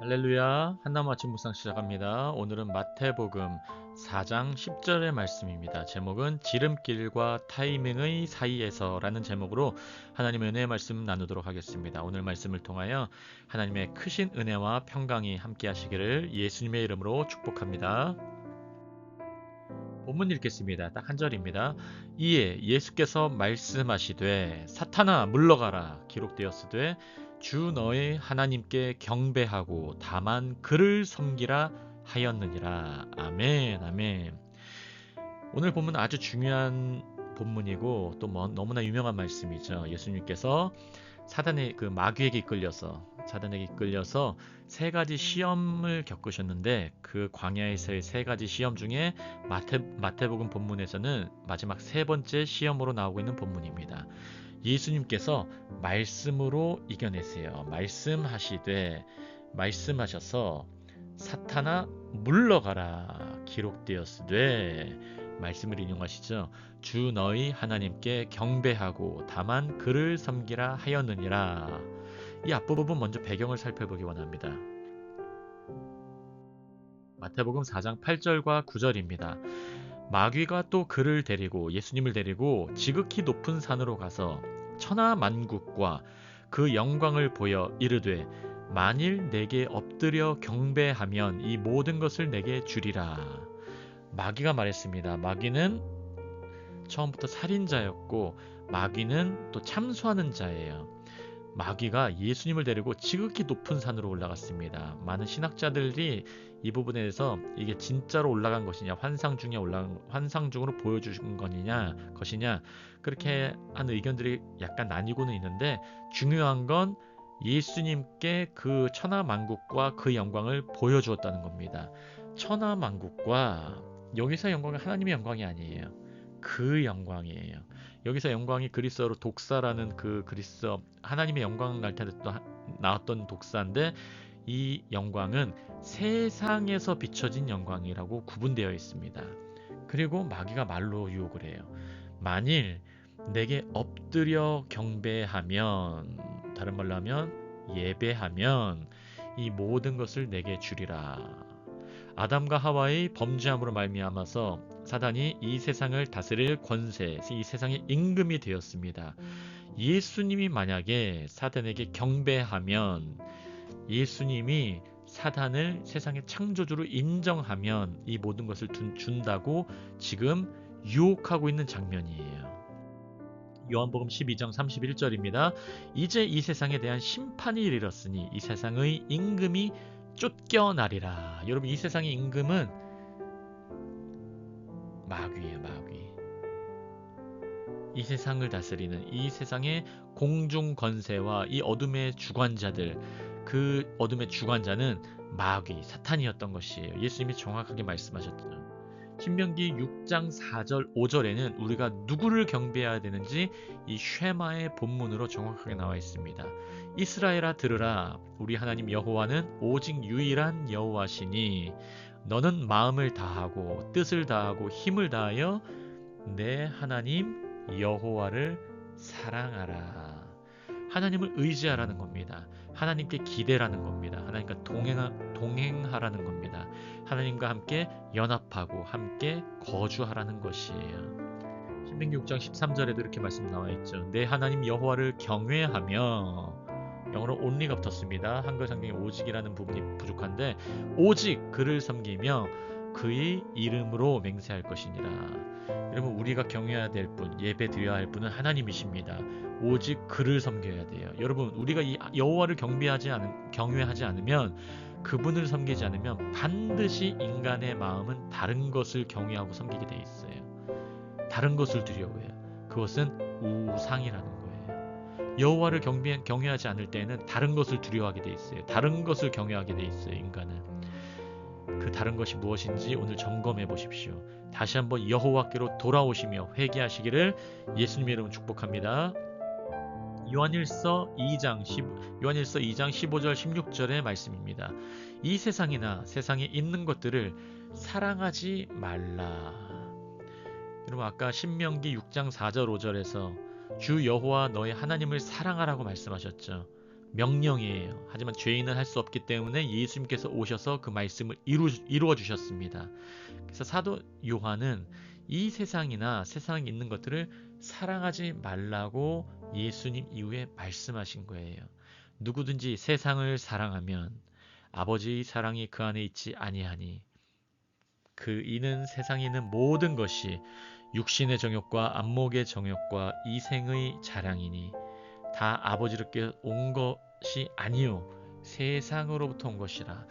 할렐루야. 한나무 아침 묵상 시작합니다. 오늘은 마태복음 4장 10절의 말씀입니다. 제목은 지름길과 타이밍의 사이에서라는 제목으로 하나님의 은혜의 말씀 나누도록 하겠습니다. 오늘 말씀을 통하여 하나님의 크신 은혜와 평강이 함께 하시기를 예수님의 이름으로 축복합니다. 본문 읽겠습니다. 딱 한 절입니다. 이에 예수께서 말씀하시되 사탄아 물러가라 기록되었으되 주 너의 하나님께 경배하고 다만 그를 섬기라 하였느니라. 아멘 아멘. 오늘 본문 아주 중요한 본문이고 또 너무나 유명한 말씀이죠. 예수님께서 사단의 그 마귀에게 이끌려서 세 가지 시험을 겪으셨는데 그 광야에서의 세 가지 시험 중에 마태복음 본문에서는 마지막 세 번째 시험으로 나오고 있는 본문입니다. 예수님께서 말씀으로 이겨내세요. 말씀하셔서 사탄아 물러가라 기록되었으되 말씀을 인용하시죠. 주 너희 하나님께 경배하고 다만 그를 섬기라 하였느니라. 이 앞부분 먼저 배경을 살펴보기 원합니다. 마태복음 4장 8절과 9절입니다. 마귀가 또 예수님을 데리고 지극히 높은 산으로 가서 천하만국과 그 영광을 보여 이르되 만일 내게 엎드려 경배하면 이 모든 것을 내게 주리라. 마귀가 말했습니다. 마귀는 처음부터 살인자였고 마귀는 또 참소하는 자예요. 마귀가 예수님을 데리고 지극히 높은 산으로 올라갔습니다. 많은 신학자들이 이 부분에 대해서 이게 진짜로 올라간 것이냐, 환상 중으로 보여주신 것이냐, 그렇게 하는 의견들이 약간 나뉘고는 있는데 중요한 건 예수님께 그 천하만국과 그 영광을 보여주었다는 겁니다. 천하만국과 여기서 영광은 하나님의 영광이 아니에요. 그 영광이에요. 여기서 영광이 그리스어로 독사라는 그 그리스어 하나님의 영광 날 때 나왔던 독사인데 이 영광은 세상에서 비춰진 영광이라고 구분되어 있습니다. 그리고 마귀가 말로 유혹을 해요. 만일 내게 엎드려 경배하면, 다른 말로 하면 예배하면 이 모든 것을 내게 주리라. 아담과 하와의 범죄함으로 말미암아서 사단이 이 세상을 다스릴 권세, 이 세상의 임금이 되었습니다. 예수님이 만약에 사단에게 경배하면, 예수님이 사단을 세상의 창조주로 인정하면 이 모든 것을 준다고 지금 유혹하고 있는 장면이에요. 요한복음 12장 31절입니다. 이제 이 세상에 대한 심판이 이르렀으니 이 세상의 임금이 쫓겨나리라. 여러분, 이 세상의 임금은 마귀예요. 마귀. 이 세상을 다스리는 이 세상의 공중 권세와 이 어둠의 주관자들, 그 어둠의 주관자는 마귀, 사탄이었던 것이에요. 예수님이 정확하게 말씀하셨죠. 신명기 6장 4절 5절에는 우리가 누구를 경배해야 되는지 이 쉐마의 본문으로 정확하게 나와 있습니다. 이스라엘아 들으라. 우리 하나님 여호와는 오직 유일한 여호와시니 너는 마음을 다하고 뜻을 다하고 힘을 다하여 내 하나님 여호와를 사랑하라. 하나님을 의지하라는 겁니다. 하나님께 기대라는 겁니다. 하나님과 동행하라는 겁니다. 하나님과 함께 연합하고 함께 거주하라는 것이에요. 신명기 6장 13절에도 이렇게 말씀 나와 있죠. 내 하나님 여호와를 경외하며, 영어로 only가 붙었습니다. 한글 성경에 오직이라는 부분이 부족한데 오직 그를 섬기며 그의 이름으로 맹세할 것이니라. 여러분, 우리가 경외해야 될 분, 예배 드려야 할 분은 하나님이십니다. 오직 그를 섬겨야 돼요. 여러분, 우리가 이 여호와를 경외하지 않으면, 그분을 섬기지 않으면 반드시 인간의 마음은 다른 것을 경외하고 섬기게 돼 있어요. 다른 것을 두려워해요. 그것은 우상이라는 거예요. 여호와를 경외하지 않을 때에는 다른 것을 두려워하게 돼 있어요. 다른 것을 경외하게 돼 있어요. 인간은. 그 다른 것이 무엇인지 오늘 점검해 보십시오. 다시 한번 여호와께로 돌아오시며 회개하시기를 예수님의 이름으로 축복합니다. 요한일서 2장 15절 16절의 말씀입니다. 이 세상이나 세상에 있는 것들을 사랑하지 말라. 여러분, 아까 신명기 6장 4절 5절에서 주 여호와 너의 하나님을 사랑하라고 말씀하셨죠. 명령이에요. 하지만 죄인은 할 수 없기 때문에 예수님께서 오셔서 그 말씀을 이루어 주셨습니다. 그래서 사도 요한은 이 세상이나 세상에 있는 것들을 사랑하지 말라고 예수님 이후에 말씀하신 거예요. 누구든지 세상을 사랑하면 아버지의 사랑이 그 안에 있지 아니하니 그 이는 세상에 있는 모든 것이 육신의 정욕과 안목의 정욕과 이생의 자랑이니 다 아버지께 온 것이 아니요 세상으로부터 온 것이라.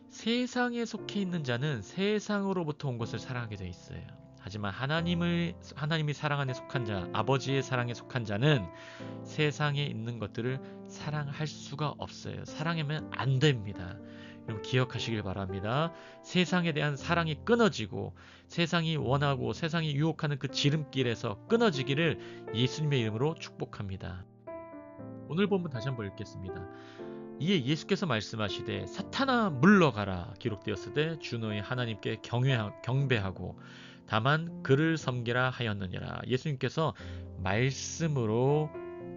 세상에 속해 있는 자는 세상으로부터 온 것을 사랑하게 되어 있어요. 하지만 하나님이 사랑 안에 속한 자, 아버지의 사랑에 속한 자는 세상에 있는 것들을 사랑할 수가 없어요. 사랑하면 안 됩니다. 여러분 기억하시길 바랍니다. 세상에 대한 사랑이 끊어지고 세상이 원하고 세상이 유혹하는 그 지름길에서 끊어지기를 예수님의 이름으로 축복합니다. 오늘 본문 다시 한번 읽겠습니다. 이에 예수께서 말씀하시되 사탄아 물러가라 기록되었으되 주 너희 하나님께 경배하고 다만 그를 섬기라 하였느니라. 예수님께서 말씀으로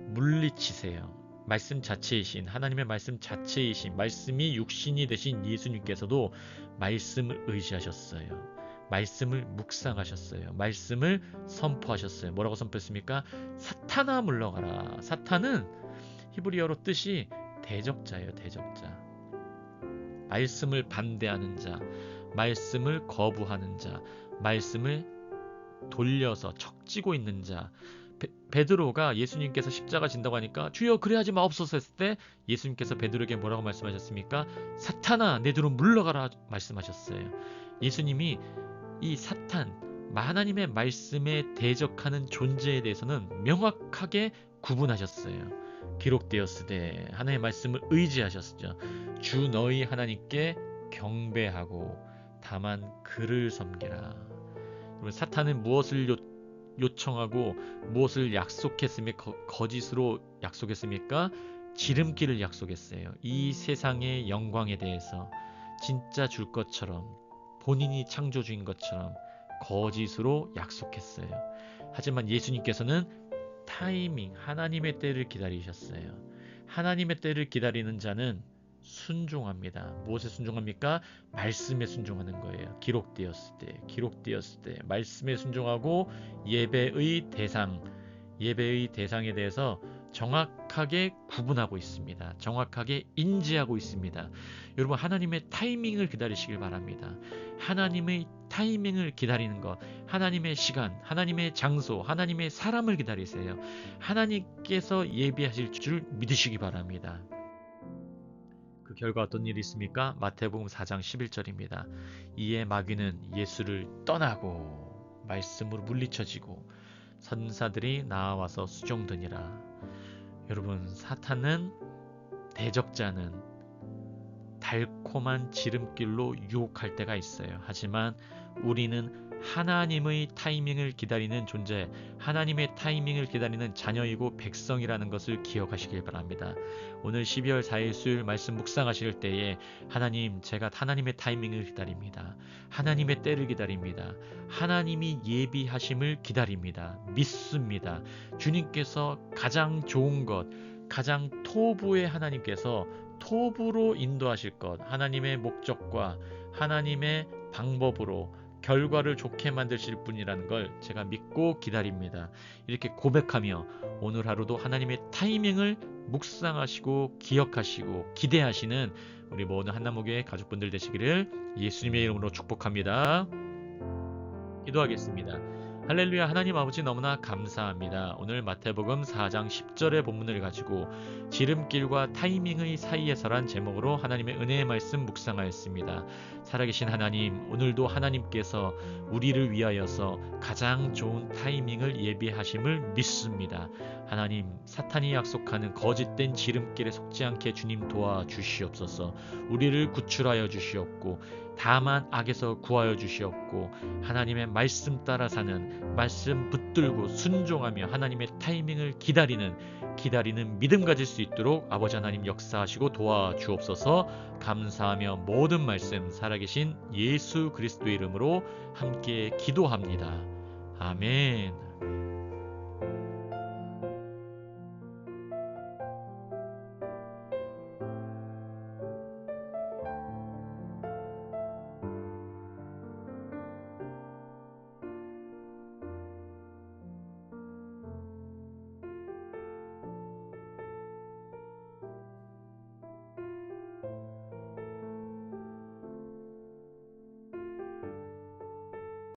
물리치세요. 말씀 자체이신 하나님의 말씀 자체이신 말씀이 육신이 되신 예수님께서도 말씀을 의지하셨어요. 말씀을 묵상하셨어요. 말씀을 선포하셨어요. 뭐라고 선포했습니까? 사탄아 물러가라. 사탄은 히브리어로 뜻이 대적자예요. 대적자. 말씀을 반대하는 자, 말씀을 거부하는 자, 말씀을 돌려서 척지고 있는 자. 베드로가 예수님께서 십자가 진다고 하니까 주여 그래하지 마옵소서 했을 때 예수님께서 베드로에게 뭐라고 말씀하셨습니까? 사탄아 내 뒤로 물러가라 말씀하셨어요. 예수님이 이 사탄, 하나님의 말씀에 대적하는 존재에 대해서는 명확하게 구분하셨어요. 기록되었으되 하나님의 말씀을 의지하셨죠. 주 너희 하나님께 경배하고 다만 그를 섬기라. 여러분 사탄은 무엇을 요청하고 무엇을 약속했습니까? 거짓으로 약속했습니까? 지름길을 약속했어요. 이 세상의 영광에 대해서 진짜 줄 것처럼 본인이 창조주인 것처럼 거짓으로 약속했어요. 하지만 예수님께서는 타이밍, 하나님의 때를 기다리셨어요. 하나님의 때를 기다리는 자는 순종합니다. 무엇에 순종합니까? 말씀에 순종하는 거예요. 기록되었을 때 말씀에 순종하고 예배의 대상에 대해서 정확하게 구분하고 있습니다. 정확하게 인지하고 있습니다. 여러분 하나님의 타이밍을 기다리시길 바랍니다. 하나님의 타이밍을 기다리는 것, 하나님의 시간, 하나님의 장소, 하나님의 사람을 기다리세요. 하나님께서 예비하실 줄 믿으시기 바랍니다. 그 결과 어떤 일이 있습니까? 마태복음 4장 11절입니다. 이에 마귀는 예수를 떠나고 말씀으로 물리쳐지고 선사들이 나와서 수종드니라. 여러분 사탄은 대적자는 달콤한 지름길로 유혹할 때가 있어요. 하지만 우리는 하나님의 타이밍을 기다리는 존재, 하나님의 타이밍을 기다리는 자녀이고 백성이라는 것을 기억하시길 바랍니다. 오늘 12월 4일 수요일 말씀 묵상하실 때에 하나님, 제가 하나님의 타이밍을 기다립니다. 하나님의 때를 기다립니다. 하나님이 예비하심을 기다립니다. 믿습니다. 주님께서 가장 좋은 것, 가장 토부의 하나님께서 토부로 인도하실 것, 하나님의 목적과 하나님의 방법으로 결과를 좋게 만드실 분이라는 걸 제가 믿고 기다립니다. 이렇게 고백하며 오늘 하루도 하나님의 타이밍을 묵상하시고 기억하시고 기대하시는 우리 모든 한나무교회 가족분들 되시기를 예수님의 이름으로 축복합니다. 기도하겠습니다. 할렐루야. 하나님 아버지 너무나 감사합니다. 오늘 마태복음 4장 10절의 본문을 가지고 지름길과 타이밍의 사이에서란 제목으로 하나님의 은혜의 말씀 묵상하였습니다. 살아계신 하나님, 오늘도 하나님께서 우리를 위하여서 가장 좋은 타이밍을 예비하심을 믿습니다. 하나님, 사탄이 약속하는 거짓된 지름길에 속지 않게 주님 도와주시옵소서. 우리를 구출하여 주시옵고 다만 악에서 구하여 주시옵고 하나님의 말씀 따라 사는, 말씀 붙들고 순종하며 하나님의 타이밍을 기다리는 믿음 가질 수 있도록 아버지 하나님 역사하시고 도와주옵소서. 감사하며 모든 말씀 살아계신 예수 그리스도의 이름으로 함께 기도합니다. 아멘.